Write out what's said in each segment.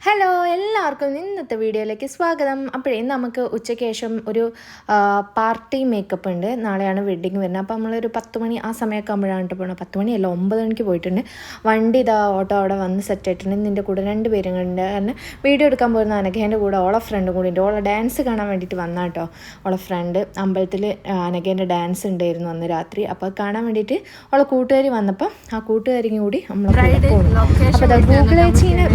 Hello എല്ലാവർക്കും ഇന്നത്തെ വീഡിയോയിലേക്ക് സ്വാഗതം. അപ്പോഴേ നമുക്ക് ഉച്ചയ്ക്ക് ശേഷം ഒരു പാർട്ടി മേക്കപ്പ് ഉണ്ട്. നാളെയാണ് വെഡ്ഡിങ് വരുന്നത്. അപ്പോൾ നമ്മളൊരു 10 മണി ആ സമയമൊക്കെ ആകുമ്പോഴാണ് പോകുന്നത്. 10 മണിയല്ല 9 മണിക്ക് പോയിട്ടുണ്ട്. വണ്ടി ഇതാ ഓട്ടോ അവിടെ വന്ന് സെറ്റ് ആയിട്ടുണ്ട്. നിൻ്റെ കൂടെ 2 പേരും ഉണ്ട്. കാരണം വീഡിയോ എടുക്കാൻ പോരുന്ന അനഘേൻ്റെ കൂടെ ഓളെ ഫ്രണ്ടും കൂടി ഉണ്ട്. ഓളെ ഡാൻസ് കാണാൻ വേണ്ടിയിട്ട് വന്നാൽ കേട്ടോ. ഓളെ ഫ്രണ്ട് അമ്പലത്തിൽ അനഘേൻ്റെ ഡാൻസ് ഉണ്ടായിരുന്നു അന്ന് രാത്രി. അപ്പോൾ കാണാൻ വേണ്ടിയിട്ട് ഓളെ കൂട്ടുകാരി വന്നപ്പോൾ ആ കൂട്ടുകാരിക്കും കൂടി നമ്മൾ പോകുന്നു. അപ്പോൾ ഗൂഗിൾ ചേച്ചീനെ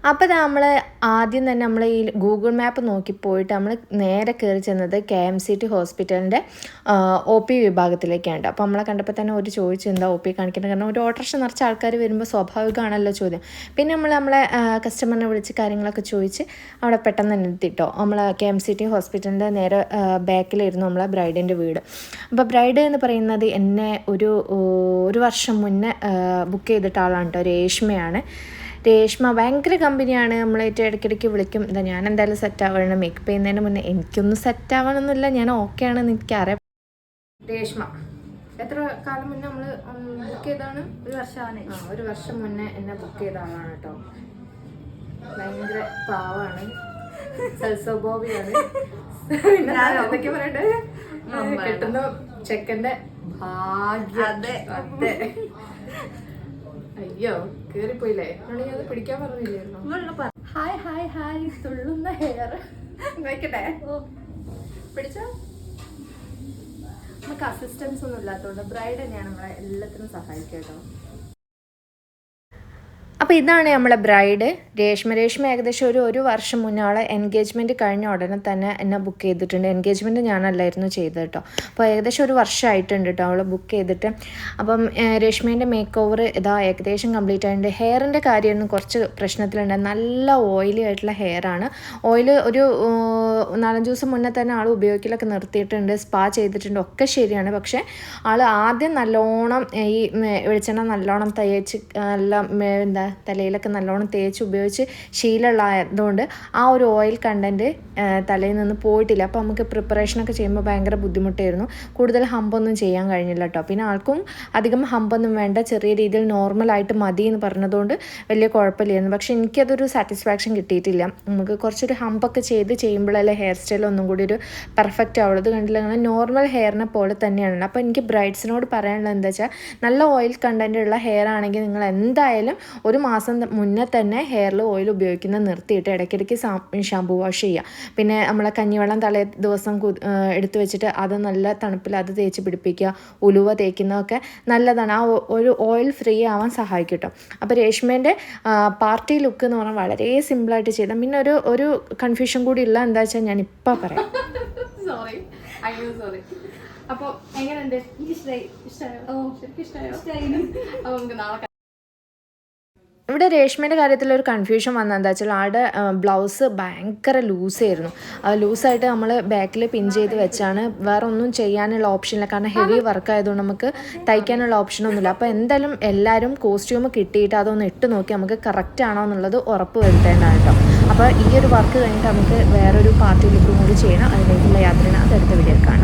അപ്പോൾ നമ്മൾ ആദ്യം തന്നെ നമ്മൾ ഈ ഗൂഗിൾ മാപ്പ് നോക്കി പോയിട്ട് നമ്മൾ നേരെ കയറി ചെന്നത് KMCT ഹോസ്പിറ്റലിൻ്റെ OP വിഭാഗത്തിലേക്കാണ്. അപ്പോൾ നമ്മളെ കണ്ടപ്പോൾ തന്നെ ഒരു ചോദിച്ചു എന്താ OP കാണിക്കുന്നത്. കാരണം ഒരു ഓട്ടോറിക്ഷ നിറച്ച ആൾക്കാർ വരുമ്പോൾ സ്വാഭാവികമാണല്ലോ ചോദ്യം. പിന്നെ നമ്മളെ കസ്റ്റമറിനെ വിളിച്ച് കാര്യങ്ങളൊക്കെ ചോദിച്ച് അവിടെ പെട്ടെന്ന് തന്നെ എത്തിട്ടോ. നമ്മൾ KMCT ഹോസ്പിറ്റലിൻ്റെ നേരെ ബാക്കിലായിരുന്നു നമ്മളെ ബ്രൈഡിൻ്റെ വീട്. അപ്പോൾ ബ്രൈഡ് എന്ന് പറയുന്നത് എന്നെ ഒരു വർഷം മുന്നേ ബുക്ക് ചെയ്തിട്ട ആളാണ് കേട്ടോ. രേഷ്മയാണ്. രേഷ്മ ഭയങ്കര കമ്പനിയാണ്. നമ്മളേറ്റ് ഇടയ്ക്കിടയ്ക്ക് വിളിക്കും. ഇതാ ഞാൻ എന്തായാലും സെറ്റ് ആവണം. മേക്കപ്പ് ചെയ്യുന്നതിന് മുന്നേ എനിക്കൊന്നും സെറ്റ് ആവണമെന്നില്ല, ഞാൻ ഓക്കെ ആണെന്ന് എനിക്കറിയാം. രേഷ്മ എത്ര കാലം മുന്നേ നമ്മൾ ബുക്ക് ചെയ്താണ്? ഒരു വർഷം മുന്നേ എന്നെ ബുക്ക് ചെയ്ത ആളാണ് കേട്ടോ. ഭയങ്കര പാവാണ്, സൽസ്വഭാവിയാണ്. പിന്നെ എന്തൊക്കെ പറയട്ടെ, കിട്ടുന്ന ചെക്കൻ്റെ ഭാഗ്യം. അതെ, അയ്യോ കേറിപ്പോയില്ലേ. അത് പിടിക്കാൻ പറഞ്ഞില്ലായിരുന്നു. ഹായ് ഹായ് ഹായ് തുള്ളുന്ന ഹെയർ വെക്കട്ടെ. പിടിച്ചോ. നമുക്ക് അസിസ്റ്റൻസ് ഒന്നും ഇല്ലാത്തതുകൊണ്ട് ബ്രൈഡ് തന്നെയാണ് നമ്മളെ എല്ലാത്തിനും സഹായിക്കുക കേട്ടോ. അപ്പോൾ ഇതാണ് നമ്മളെ ബ്രൈഡ് രേഷ്മ. ഏകദേശം ഒരു വർഷം മുന്നേ ആളെ എൻഗേജ്മെൻറ്റ് കഴിഞ്ഞ ഉടനെ തന്നെ എന്നെ ബുക്ക് ചെയ്തിട്ടുണ്ട്. എൻഗേജ്മെൻറ്റ് ഞാനല്ലായിരുന്നു ചെയ്തത് കേട്ടോ. അപ്പോൾ ഏകദേശം ഒരു വർഷമായിട്ടുണ്ട് കേട്ടോ അവളെ ബുക്ക് ചെയ്തിട്ട്. അപ്പം രേഷ്മേൻ്റെ മേക്ക് ഓവർ ഇതാ ഏകദേശം കംപ്ലീറ്റ് ആയിട്ടുണ്ട്. ഹെയറിൻ്റെ കാര്യമൊന്നും കുറച്ച് പ്രശ്നത്തിലുണ്ട്. നല്ല ഓയിലി ആയിട്ടുള്ള ഹെയറാണ്. ഓയിൽ ഒരു 4-5 ദിവസം മുന്നേ തന്നെ ആൾ ഉപയോഗിക്കലൊക്കെ നിർത്തിയിട്ടുണ്ട്. സ്പാ ചെയ്തിട്ടുണ്ട്, ഒക്കെ ശരിയാണ്. പക്ഷേ ആൾ ആദ്യം നല്ലോണം ഈ വെളിച്ചെണ്ണ നല്ലോണം തേച്ച് നല്ല തലയിലൊക്കെ നല്ലോണം തേച്ച് ഉപയോഗിച്ച് ശീലമുള്ളതുകൊണ്ട് ആ ഒരു ഓയിൽ കണ്ടൻറ്റ് തലയിൽ നിന്ന് പോയിട്ടില്ല. അപ്പോൾ നമുക്ക് പ്രിപ്പറേഷനൊക്കെ ചെയ്യുമ്പോൾ ഭയങ്കര ബുദ്ധിമുട്ടായിരുന്നു. കൂടുതൽ ഹമ്പൊന്നും ചെയ്യാൻ കഴിഞ്ഞില്ല കേട്ടോ. പിന്നെ ആൾക്കും അധികം ഹമ്പൊന്നും വേണ്ട, ചെറിയ രീതിയിൽ നോർമലായിട്ട് മതി എന്ന് പറഞ്ഞതുകൊണ്ട് വലിയ കുഴപ്പമില്ലായിരുന്നു. പക്ഷേ എനിക്കതൊരു സാറ്റിസ്ഫാക്ഷൻ കിട്ടിയിട്ടില്ല. നമുക്ക് കുറച്ചൊരു ഹമ്പൊക്കെ ചെയ്യുമ്പോഴല്ലേ ഹെയർ സ്റ്റൈൽ ഒന്നും കൂടി ഒരു പെർഫെക്റ്റ് ആവുള്ളത്. കണ്ടില്ല, അങ്ങനെ നോർമൽ ഹെയറിനെ പോലെ തന്നെയാണ്. അപ്പോൾ എനിക്ക് ബ്രൈഡ്സിനോട് പറയാനുള്ളത് എന്താ വെച്ചാൽ, നല്ല ഓയിൽ കണ്ടൻറ്റ് ഉള്ള ഹെയർ ആണെങ്കിൽ നിങ്ങൾ എന്തായാലും ഒരു മാസം മുന്നേ തന്നെ ഹെയറിൽ ഓയിൽ ഉപയോഗിക്കുന്നത് നിർത്തിയിട്ട് ഇടയ്ക്കിടയ്ക്ക് ഷാമ്പൂ വാഷ് ചെയ്യുക. പിന്നെ നമ്മളെ കഞ്ഞിവെള്ളം തലേ ദിവസം എടുത്തു വെച്ചിട്ട് അത് നല്ല തണുപ്പിൽ അത് തേച്ച് പിടിപ്പിക്കുക. ഉലുവ തേക്കുന്നതൊക്കെ നല്ലതാണ്. ആ ഒരു ഓയിൽ ഫ്രീ ആവാൻ സഹായിക്കും കേട്ടോ. അപ്പോൾ രേഷ്മേൻ്റെ പാർട്ടി ലുക്ക് എന്ന് പറഞ്ഞാൽ വളരെ സിമ്പിളായിട്ട് ചെയ്താൽ. പിന്നെ ഒരു കൺഫ്യൂഷൻ കൂടി ഉള്ള എന്താ വെച്ചാൽ ഞാൻ ഇപ്പം പറയാം. സോറി. അപ്പോൾ എങ്ങനെയുണ്ട്? ഇഷ്ടമായോ? അപ്പോൾ നമുക്ക് നാളെ. ഇവിടെ രേഷ്മയുടെ കാര്യത്തിലൊരു കൺഫ്യൂഷൻ വന്നത് എന്താ വെച്ചാൽ, ആളുടെ ബ്ലൗസ് ഭയങ്കര ലൂസായിരുന്നു. ലൂസായിട്ട് നമ്മൾ ബാക്കിൽ പിൻ ചെയ്ത് വെച്ചാണ്. വേറെ ഒന്നും ചെയ്യാനുള്ള ഓപ്ഷനില്ല. കാരണം ഹെവി വർക്ക് ആയതുകൊണ്ട് നമുക്ക് തയ്ക്കാനുള്ള ഓപ്ഷനൊന്നുമില്ല. അപ്പോൾ എന്തായാലും എല്ലാവരും കോസ്റ്റ്യൂം കിട്ടിയിട്ട് അതൊന്ന് ഇട്ട് നോക്കി നമുക്ക് കറക്റ്റ് ആണോ എന്നുള്ളത് ഉറപ്പ് വരുത്തേണ്ടതാണ് കേട്ടോ. അപ്പോൾ ഈ ഒരു വർക്ക് കഴിഞ്ഞിട്ട് നമുക്ക് വേറൊരു പാർട്ടി ലുക്കും കൂടി ചെയ്യണം. അതിലേക്കുള്ള യാത്രയാണ്. അത് അടുത്ത വീഡിയോയിൽ കാണാം.